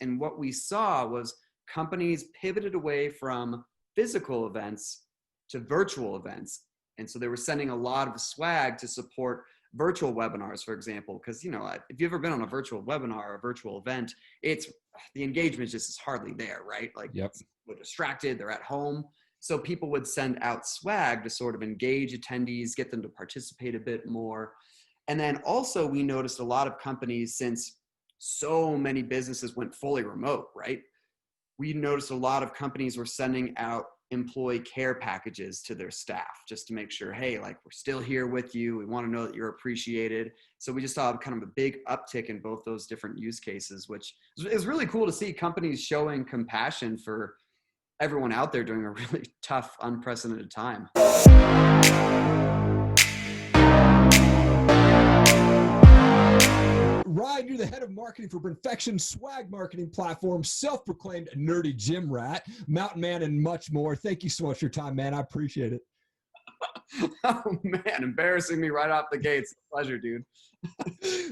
And what we saw was companies pivoted away from physical events to virtual events. And so they were sending a lot of swag to support virtual webinars, for example, because, you know, if you've ever been on a virtual webinar or a virtual event, the engagement just is hardly there, right? Like, yep. They're distracted, they're at home. So people would send out swag to sort of engage attendees, get them to participate a bit more. And then also we noticed a lot of companies, since so many businesses went fully remote, right? We noticed a lot of companies were sending out employee care packages to their staff just to make sure, hey, like, we're still here with you. We want to know that you're appreciated. So we just saw kind of a big uptick in both those different use cases, which is really cool to see companies showing compassion for everyone out there during a really tough, unprecedented time. Ryan, you're the head of marketing for Printfection, swag marketing platform, self-proclaimed nerdy gym rat, mountain man, and much more. Thank you so much for your time, man. I appreciate it. Oh man, embarrassing me right off the gates. Pleasure, dude.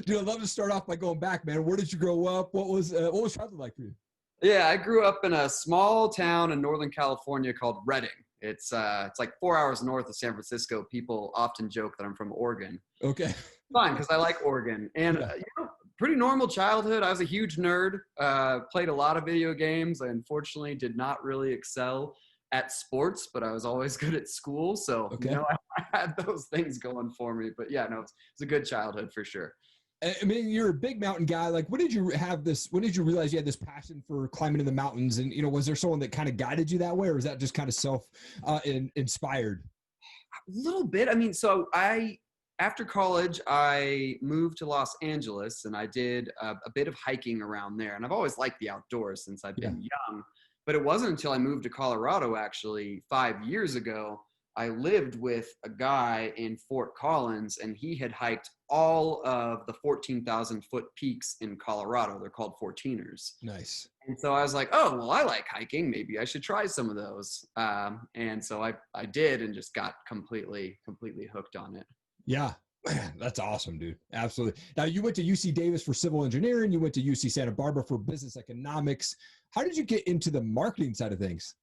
Dude, I'd love to start off by going back, man. Where did you grow up? What was childhood like for you? Yeah, I grew up in a small town in Northern California called Redding. It's like 4 hours north of San Francisco. People often joke that I'm from Oregon. Okay. Fine, because I like Oregon. And you know, pretty normal childhood. I was a huge nerd, played a lot of video games. I unfortunately did not really excel at sports, but I was always good at school. So, you know, I had those things going for me. But yeah, no, it's a good childhood for sure. I mean, you're a big mountain guy. Like, when did you realize you had this passion for climbing in the mountains? And, you know, was there someone that kind of guided you that way, or was that just kind of inspired? A little bit. I mean, so after college, I moved to Los Angeles and I did a bit of hiking around there. And I've always liked the outdoors since I've been young, but it wasn't until I moved to Colorado, actually 5 years ago. I lived with a guy in Fort Collins, and he had hiked all of the 14,000 foot peaks in Colorado. They're called 14ers. Nice. And so I was like, oh, well, I like hiking. Maybe I should try some of those. And so I did, and just got completely hooked on it. Yeah. Man, that's awesome, dude. Absolutely. Now, you went to UC Davis for civil engineering. You went to UC Santa Barbara for business economics. How did you get into the marketing side of things?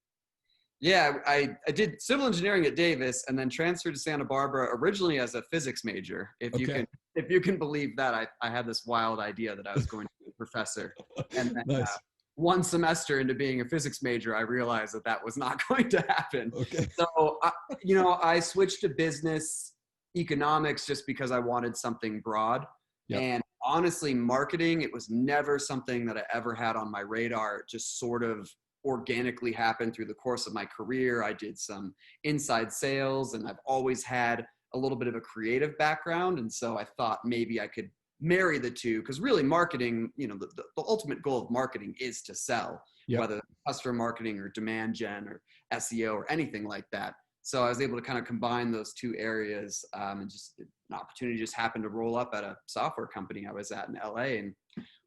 Yeah, I did civil engineering at Davis and then transferred to Santa Barbara originally as a physics major. If you can believe that, I had this wild idea that I was going to be a professor. And then Nice. One semester into being a physics major, I realized that was not going to happen. Okay. So, I switched to business economics just because I wanted something broad. Yep. And honestly, marketing, it was never something that I ever had on my radar. It just sort of organically happened through the course of my career. I did some inside sales, and I've always had a little bit of a creative background. And so I thought maybe I could marry the two, because really marketing, you know, the ultimate goal of marketing is to sell, whether customer marketing or demand gen or SEO or anything like that. So I was able to kind of combine those two areas, and just an opportunity just happened to roll up at a software company I was at in LA, and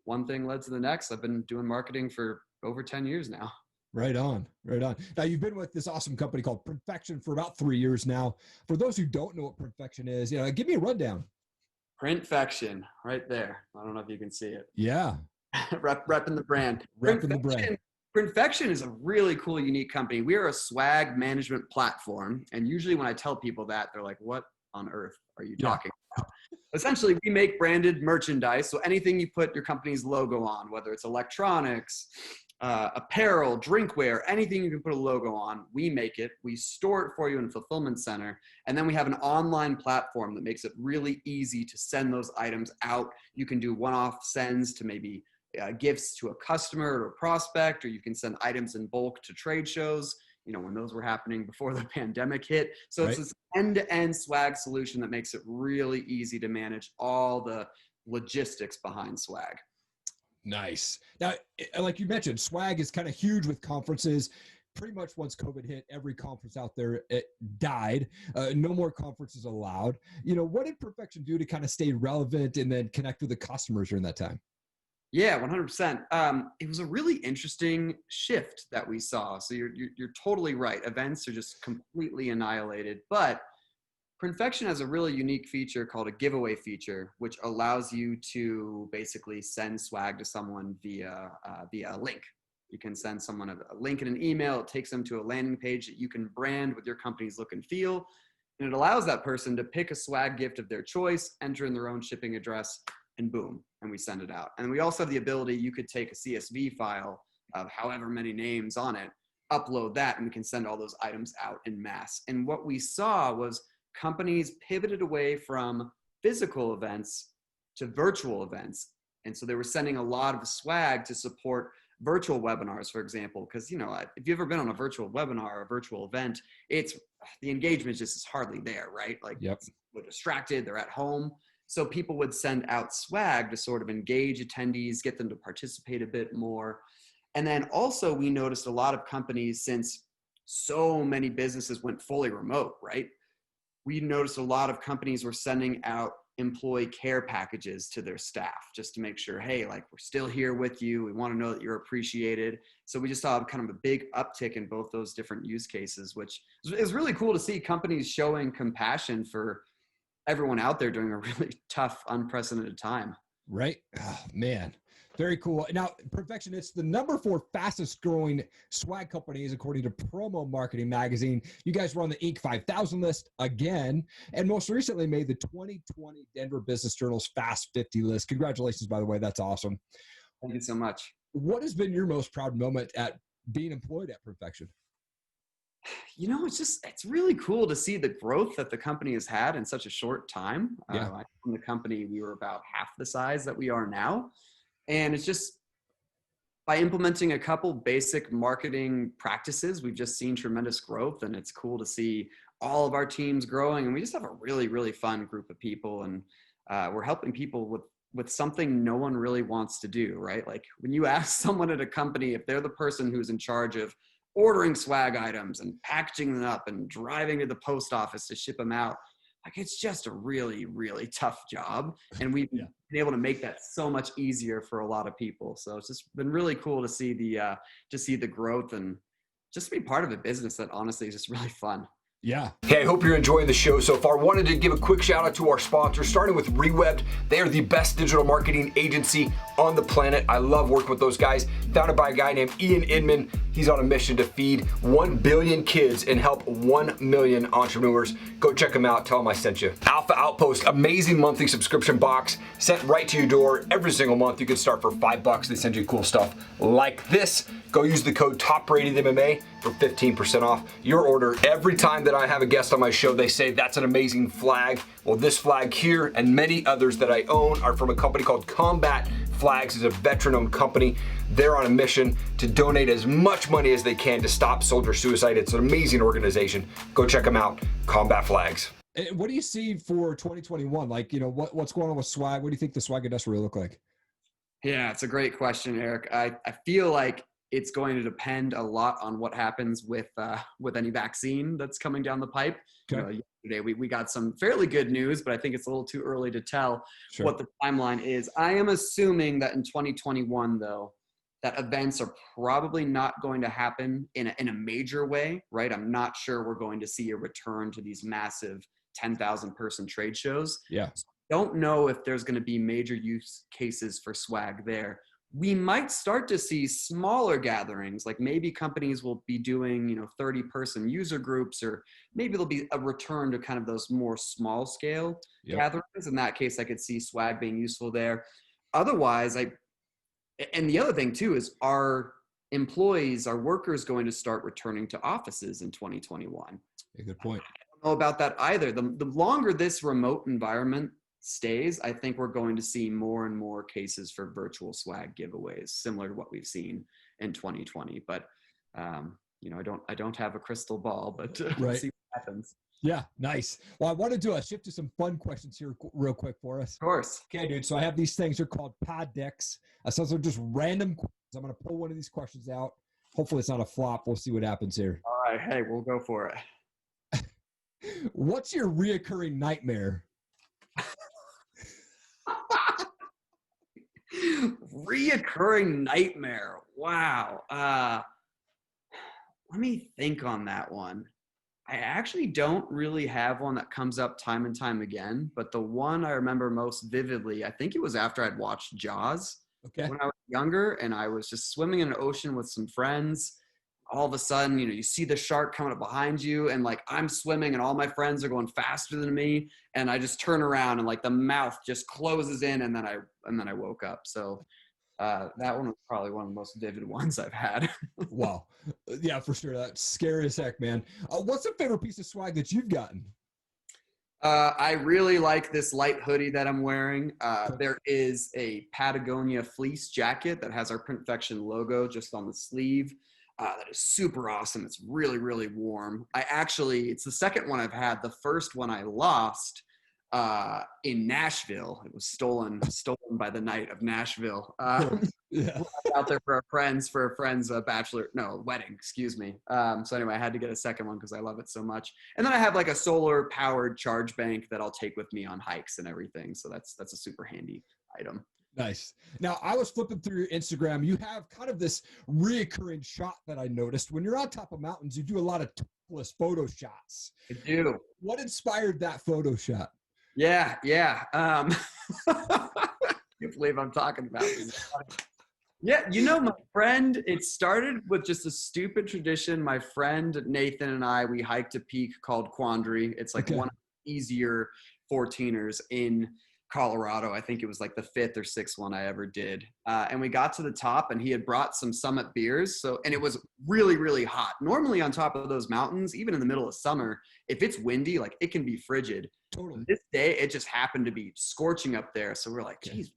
one thing led to the next. I've been doing marketing for over 10 years now. Right on, right on. Now, you've been with this awesome company called Printfection for about 3 years now. For those who don't know what Printfection is, give me a rundown. Printfection, right there. I don't know if you can see it. Yeah. Repping the brand. Repping the brand. Printfection is a really cool, unique company. We are a swag management platform. And usually when I tell people that, they're like, what on earth are you talking about? Essentially, we make branded merchandise. So anything you put your company's logo on, whether it's electronics, apparel, drinkware, anything you can put a logo on, we make it. We store it for you in a fulfillment center. And then we have an online platform that makes it really easy to send those items out. You can do one-off sends to maybe gifts to a customer or a prospect, or you can send items in bulk to trade shows, when those were happening before the pandemic hit. So It's this end-to-end swag solution that makes it really easy to manage all the logistics behind swag. Nice. Now, like you mentioned, swag is kind of huge with conferences. Pretty much once COVID hit, every conference out there, it died. No more conferences allowed. What did Printfection do to kind of stay relevant and then connect with the customers during that time? Yeah, 100%. It was a really interesting shift that we saw. So you're totally right. Events are just completely annihilated. But Printfection has a really unique feature called a giveaway feature, which allows you to basically send swag to someone via a link. You can send someone a link in an email. It takes them to a landing page that you can brand with your company's look and feel. And it allows that person to pick a swag gift of their choice, enter in their own shipping address, and boom, and we send it out. And we also have the ability, you could take a CSV file of however many names on it, upload that, and we can send all those items out in mass. And what we saw was companies pivoted away from physical events to virtual events. And so they were sending a lot of swag to support virtual webinars, for example, because, if you've ever been on a virtual webinar or a virtual event, the engagement just is hardly there, right? Like, yep. They're distracted, they're at home. So people would send out swag to sort of engage attendees, get them to participate a bit more. And then also we noticed a lot of companies, since so many businesses went fully remote, right? We noticed a lot of companies were sending out employee care packages to their staff just to make sure, hey, like, we're still here with you. We want to know that you're appreciated. So we just saw kind of a big uptick in both those different use cases, which is really cool to see companies showing compassion for everyone out there during a really tough, unprecedented time. Right. Oh, man. Very cool. Now, Printfection, it's the #4 fastest growing swag companies, according to Promo Marketing Magazine. You guys were on the Inc. 5000 list again, and most recently made the 2020 Denver Business Journal's Fast 50 list. Congratulations, by the way. That's awesome. Thank you so much. What has been your most proud moment at being employed at Printfection? It's really cool to see the growth that the company has had in such a short time. Yeah. From the company, we were about half the size that we are now. And it's just by implementing a couple basic marketing practices, we've just seen tremendous growth, and it's cool to see all of our teams growing. And we just have a really, really fun group of people, and we're helping people with something no one really wants to do, right? Like, when you ask someone at a company if they're the person who's in charge of ordering swag items and packaging them up and driving to the post office to ship them out, like, it's just a really, really tough job. And we've been able to make that so much easier for a lot of people. So it's just been really cool to see the growth and just be part of a business that honestly is just really fun. Yeah. Hey, I hope you're enjoying the show so far. Wanted to give a quick shout out to our sponsors, starting with Rewebbed. They are the best digital marketing agency on the planet. I love working with those guys. Founded by a guy named Ian Inman. He's on a mission to feed 1 billion kids and help 1 million entrepreneurs. Go check them out. Tell them I sent you. Alpha Outpost, amazing monthly subscription box sent right to your door every single month. You can start for $5. They send you cool stuff like this. Go use the code TOPRATEDMMA for 15% off your order. Every time that I have a guest on my show, they say that's an amazing flag. Well, this flag here and many others that I own are from a company called Combat Flags. It's a veteran-owned company. They're on a mission to donate as much money as they can to stop soldier suicide. It's an amazing organization. Go check them out, Combat Flags. What do you see for 2021? Like, what's going on with swag? What do you think the swag industry will look like? Yeah, it's a great question, Eric. I feel like it's going to depend a lot on what happens with any vaccine that's coming down the pipe. Okay. Yesterday we got some fairly good news, but I think it's a little too early to tell what the timeline is. I am assuming that in 2021, though, that events are probably not going to happen in a major way, right? I'm not sure we're going to see a return to these massive 10,000 person trade shows. Yeah. So I don't know if there's going to be major use cases for swag there. We might start to see smaller gatherings, like maybe companies will be doing, 30-person user groups, or maybe there'll be a return to kind of those more small scale gatherings. In that case, I could see swag being useful there. Otherwise, and the other thing too is, our employees, our workers going to start returning to offices in 2021? A good point. I don't know about that either. The longer this remote environment stays, I think we're going to see more and more cases for virtual swag giveaways, similar to what we've seen in 2020. But I don't have a crystal ball, but we'll see what happens. Yeah, nice. Well, I want to do a shift to some fun questions here real quick for us. Of course. Okay, dude. So I have these things. They're called pod decks. So they're just random questions. I'm going to pull one of these questions out. Hopefully it's not a flop. We'll see what happens here. All right. Hey, we'll go for it. What's your reoccurring nightmare? Reoccurring nightmare. Wow. Let me think on that one. I actually don't really have one that comes up time and time again, but the one I remember most vividly, I think it was after I'd watched Jaws when I was younger, and I was just swimming in an ocean with some friends. All of a sudden, you see the shark coming up behind you, and like I'm swimming and all my friends are going faster than me, and I just turn around and like the mouth just closes in, and then I woke up. So that one was probably one of the most vivid ones I've had. Wow. Yeah, for sure. That's scary as heck, man. What's a favorite piece of swag that you've gotten? I really like this light hoodie that I'm wearing. There is a Patagonia fleece jacket that has our Printfection logo just on the sleeve. That is super awesome. It's really, really warm. It's the second one I've had. The first one I lost in Nashville. It was stolen by the night of Nashville. Yeah. Out there for a friend's wedding, excuse me. So anyway, I had to get a second one because I love it so much. And then I have like a solar powered charge bank that I'll take with me on hikes and everything. So that's a super handy item. Nice. Now, I was flipping through your Instagram. You have kind of this reoccurring shot that I noticed. When you're on top of mountains, you do a lot of topless photo shots. I do. What inspired that photo shot? Yeah. I can't believe I'm talking about this. Yeah, my friend, it started with just a stupid tradition. My friend Nathan and I, we hiked a peak called Quandary. It's like one of the easier 14ers in Colorado. I think it was like the 5th or 6th one I ever did. And we got to the top and he had brought some Summit beers. And it was really, really hot. Normally on top of those mountains, even in the middle of summer, if it's windy, like it can be frigid. Totally. This day, it just happened to be scorching up there. So we're like, geez,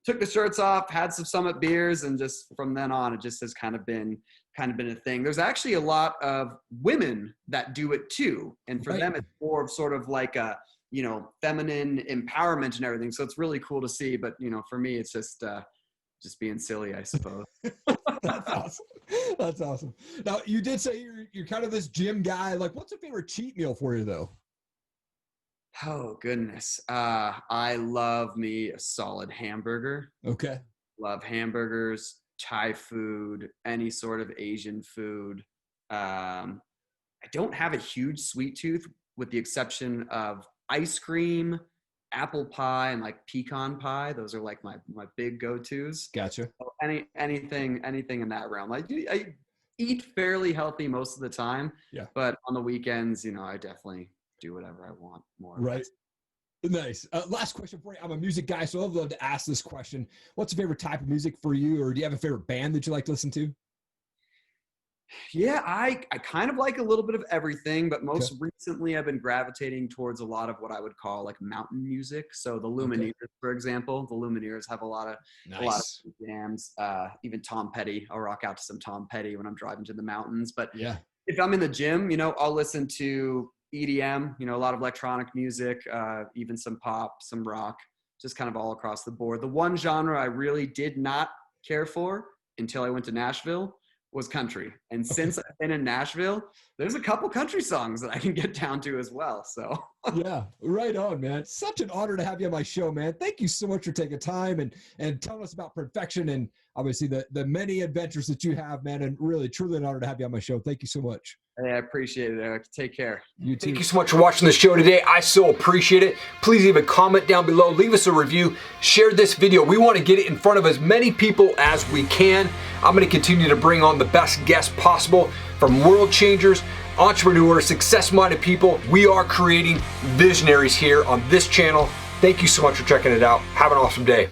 took the shirts off, had some Summit beers, and just from then on, it just has kind of been a thing. There's actually a lot of women that do it too. And for them, it's more of sort of like a, feminine empowerment and everything. So it's really cool to see. But, for me, it's just being silly, I suppose. That's awesome. That's awesome. Now, you did say you're kind of this gym guy. Like, what's a favorite cheat meal for you, though? Oh, goodness. I love me a solid hamburger. Okay. Love hamburgers, Thai food, any sort of Asian food. I don't have a huge sweet tooth with the exception of ice cream, apple pie, and like pecan pie. Those are like my big go-tos. Gotcha. So anything in that realm. I eat fairly healthy most of the time. Yeah. But on the weekends, I definitely do whatever I want more. Right. Nice. Last question for you. I'm a music guy, so I'd love to ask this question. What's your favorite type of music for you, or do you have a favorite band that you like to listen to? Yeah, I kind of like a little bit of everything, but most recently I've been gravitating towards a lot of what I would call like mountain music. So the Lumineers, for example, the Lumineers have a lot of jams. Even Tom Petty, I'll rock out to some Tom Petty when I'm driving to the mountains. But if I'm in the gym, I'll listen to EDM, a lot of electronic music, even some pop, some rock, just kind of all across the board. The one genre I really did not care for until I went to Nashville was country. And since I've been in Nashville, there's a couple country songs that I can get down to as well. So yeah, right on, man. Such an honor to have you on my show, man. Thank you so much for taking time and telling us about Printfection and obviously the many adventures that you have, man. And really, truly an honor to have you on my show. Thank you so much. Hey, I appreciate it, Eric. Take care. You too. Thank you so much for watching the show today. I so appreciate it. Please leave a comment down below. Leave us a review. Share this video. We want to get it in front of as many people as we can. I'm going to continue to bring on the best guests possible from world changers, entrepreneurs, success-minded people. We are creating visionaries here on this channel. Thank you so much for checking it out. Have an awesome day.